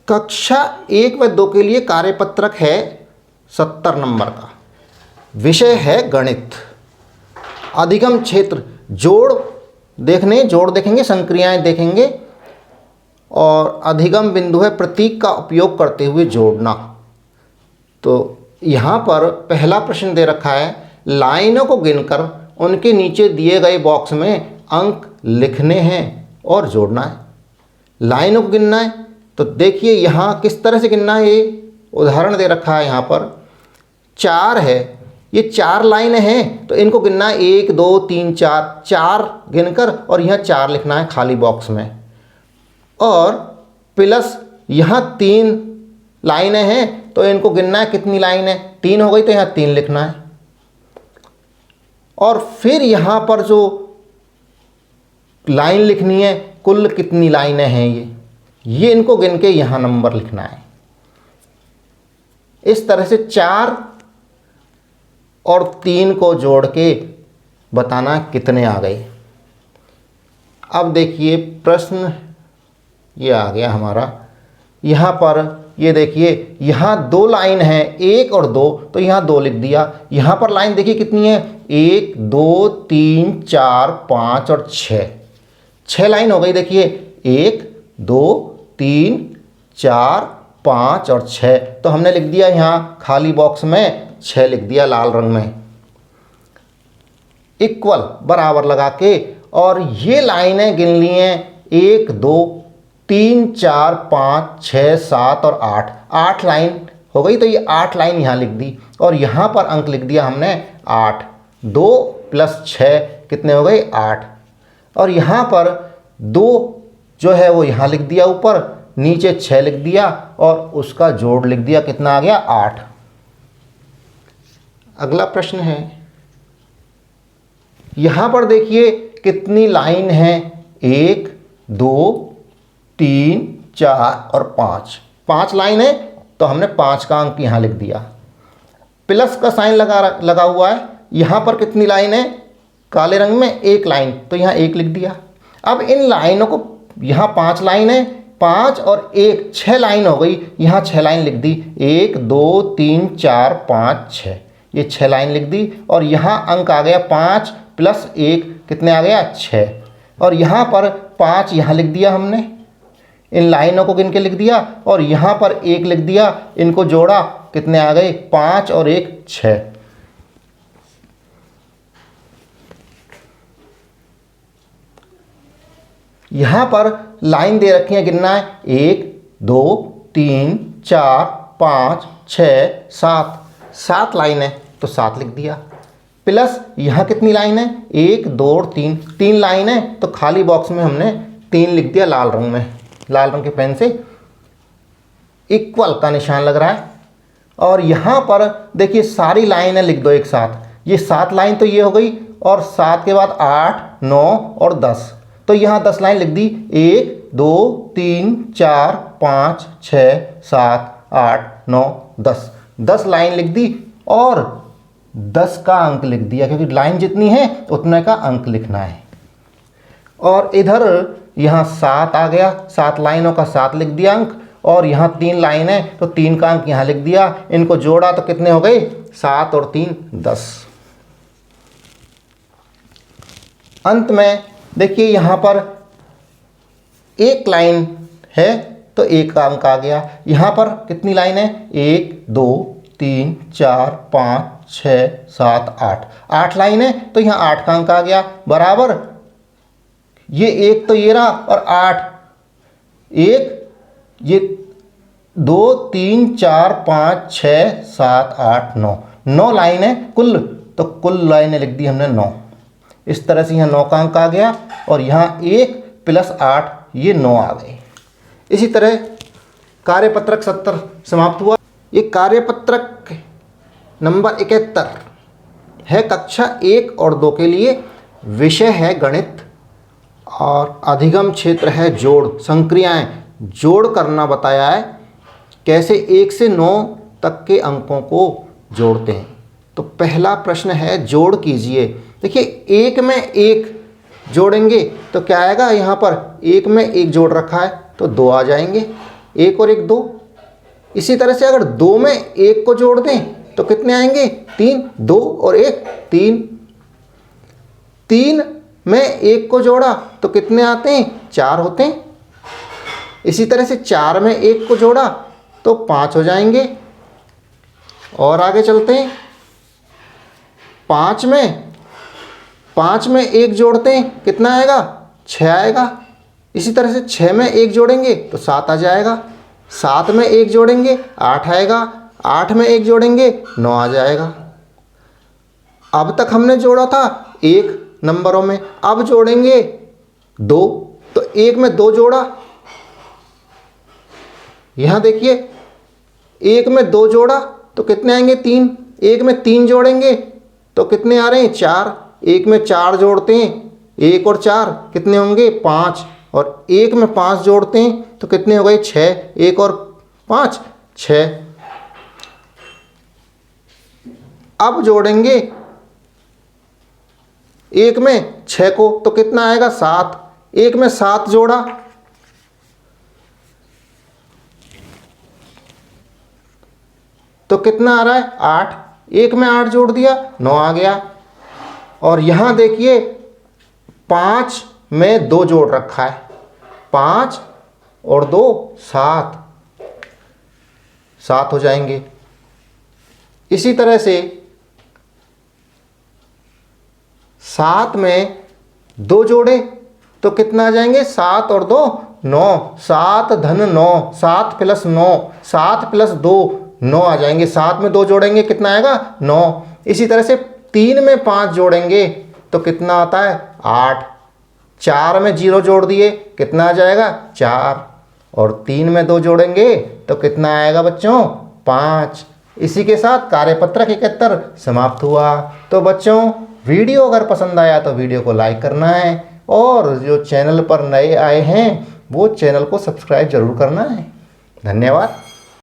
कक्षा 1 व 2 के लिए कार्यपत्रक है 70 नंबर का। विषय है गणित। अधिगम क्षेत्र जोड़ देखेंगे, संक्रियाएं देखेंगे और अधिगम बिंदु है प्रतीक का उपयोग करते हुए जोड़ना। तो यहाँ पर पहला प्रश्न दे रखा है, लाइनों को गिनकर उनके नीचे दिए गए बॉक्स में अंक लिखने हैं और जोड़ना है। लाइनों को गिनना है तो देखिए यहाँ किस तरह से गिनना है। ये उदाहरण दे रखा है, यहाँ पर 4 है, ये 4 लाइन हैं तो इनको गिनना है 1 2 3 4, 4 गिनकर और यहाँ 4 लिखना है खाली बॉक्स में। और प्लस यहाँ 3 लाइनें हैं तो इनको गिनना है कितनी लाइन है, 3 हो गई तो यहाँ 3 लिखना है। और फिर यहाँ पर जो लाइन लिखनी है, कुल कितनी लाइनें हैं ये इनको गिन के यहाँ नंबर लिखना है। इस तरह से 4 और 3 को जोड़ के बताना कितने आ गए। अब देखिए प्रश्न ये आ गया हमारा। यहाँ पर ये देखिए, यहाँ 2 लाइन है, 1 और 2, तो यहाँ 2 लिख दिया। यहाँ पर लाइन देखिए कितनी है, 1 2 3 4 5 और 6 लाइन हो गई। देखिए 1 2 3 4 5 और 6, तो हमने लिख दिया यहाँ खाली बॉक्स में 6 लिख दिया लाल रंग में। इक्वल बराबर लगा के और ये लाइनें गिन ली हैं 1 2 3 4 5 6 7 और 8 लाइन हो गई। तो ये 8 लाइन यहाँ लिख दी और यहाँ पर अंक लिख दिया हमने 8। 2 + 6 कितने हो गए, 8। और यहाँ पर 2 जो है वो यहाँ लिख दिया ऊपर, नीचे 6 लिख दिया और उसका जोड़ लिख दिया, कितना आ गया, 8। अगला प्रश्न है, यहाँ पर देखिए कितनी लाइन है, 1 2 3 4 और 5 लाइन है तो हमने 5 का अंक यहाँ लिख दिया। प्लस का साइन लगा हुआ है। यहाँ पर कितनी लाइन है, काले रंग में 1 लाइन, तो यहाँ 1 लिख दिया। अब इन लाइनों को, यहाँ 5 लाइन है, 5 और 1 6 लाइन हो गई, यहाँ 6 लाइन लिख दी, 1 2 3 4 5 6, ये 6 लाइन लिख दी। और यहाँ अंक आ गया 5 + 1 कितने आ गया, 6। और यहाँ पर 5 यहाँ लिख दिया हमने, इन लाइनों को गिन के लिख दिया और यहाँ पर 1 लिख दिया, इनको जोड़ा कितने आ गए, 5 और 1 6। यहाँ पर लाइन दे रखी है, गिनना है 1 2 3 4 5 6 7 लाइन है तो 7 लिख दिया। प्लस यहाँ कितनी लाइन है, 1 2 और 3 लाइन है तो खाली बॉक्स में हमने 3 लिख दिया लाल रंग में, लाल रंग के पेन से इक्वल का निशान लग रहा है। और यहाँ पर देखिए सारी लाइनें लिख दो एक साथ, ये 7 लाइन तो ये हो गई और 7 के बाद 8 9 और 10, तो यहाँ 10 लाइन लिख दी, 1 2 3 4 5 6 7 8 9 10 लाइन लिख दी और 10 का अंक लिख दिया, क्योंकि लाइन जितनी है उतने का अंक लिखना है। और इधर यहाँ 7 आ गया, 7 लाइनों का 7 लिख दिया अंक, और यहाँ 3 लाइन है तो 3 का अंक यहाँ लिख दिया। इनको जोड़ा तो कितने हो गए, 7 और 3 10। अंत में देखिए यहाँ पर 1 लाइन है तो 1 का अंक आ गया। यहाँ पर कितनी लाइन है, 1 2 3 4 5 6 7 8 लाइन है तो यहाँ 8 का अंक आ गया, बराबर ये 1 तो ये रहा और 8, 1 ये 2 3 4 5 6 7 8 9 लाइन है कुल, तो कुल लाइनें लिख दी हमने 9। इस तरह से यहाँ 9 का अंक आ गया और यहाँ 1 + 8 ये 9 आ गए। इसी तरह कार्यपत्रक 70 समाप्त हुआ। ये कार्यपत्रक नंबर 71 है कक्षा 1 और 2 के लिए। विषय है गणित और अधिगम क्षेत्र है जोड़, संक्रियाएं जोड़ करना बताया है, कैसे 1 से 9 तक के अंकों को जोड़ते हैं। तो पहला प्रश्न है जोड़ कीजिए। देखिए 1 में 1 जोड़ेंगे तो क्या आएगा, यहाँ पर 1 में 1 जोड़ रखा है तो 2 आ जाएंगे। एक और एक 2। इसी तरह से अगर 2 में 1 को जोड़ दें तो कितने आएंगे 3, 2 और 1 3। 3 में 1 को जोड़ा तो कितने आते हैं 4 होते हैं। इसी तरह से 4 में 1 को जोड़ा तो 5 हो जाएंगे। और आगे चलते हैं, 5 में 1 जोड़ते हैं कितना आएगा 6 आएगा। इसी तरह से 6 में 1 जोड़ेंगे तो 7 आ जाएगा। 7 में 1 जोड़ेंगे 8 आएगा। 8 में 1 जोड़ेंगे 9 आ जाएगा। अब तक हमने जोड़ा था 1 नंबरों में, अब जोड़ेंगे 2। तो 1 में 2 जोड़ा, यहाँ देखिए 1 में 2 जोड़ा तो कितने आएंगे 3। 1 में 3 जोड़ेंगे तो कितने आ रहे हैं 4। 1 में 4 जोड़ते हैं, 1 और 4 कितने होंगे 5। और 1 में 5 जोड़ते हैं तो कितने हो गए 6। 1 और 5 6। अब जोड़ेंगे 1 में 6 को तो कितना आएगा 7। 1 में 7 जोड़ा तो कितना आ रहा है 8। 1 में 8 जोड़ दिया 9 आ गया। और यहाँ देखिए 5 में 2 जोड़ रखा है, 5 और 2 7, 7 हो जाएंगे। इसी तरह से 7 में 2 जोड़े तो कितना आ जाएंगे 7 और 2 9, 7 धन 9, 7 प्लस 9, 7 प्लस 2 9 आ जाएंगे। 7 में 2 जोड़ेंगे कितना आएगा 9। इसी तरह से 3 में 5 जोड़ेंगे तो कितना आता है 8। 4 में 0 जोड़ दिए कितना आ जाएगा 4। और 3 में 2 जोड़ेंगे तो कितना आएगा बच्चों 5। इसी के साथ कार्यपत्रक 71 समाप्त हुआ। तो बच्चों वीडियो अगर पसंद आया तो वीडियो को लाइक करना है, और जो चैनल पर नए आए हैं वो चैनल को सब्सक्राइब जरूर करना है। धन्यवाद।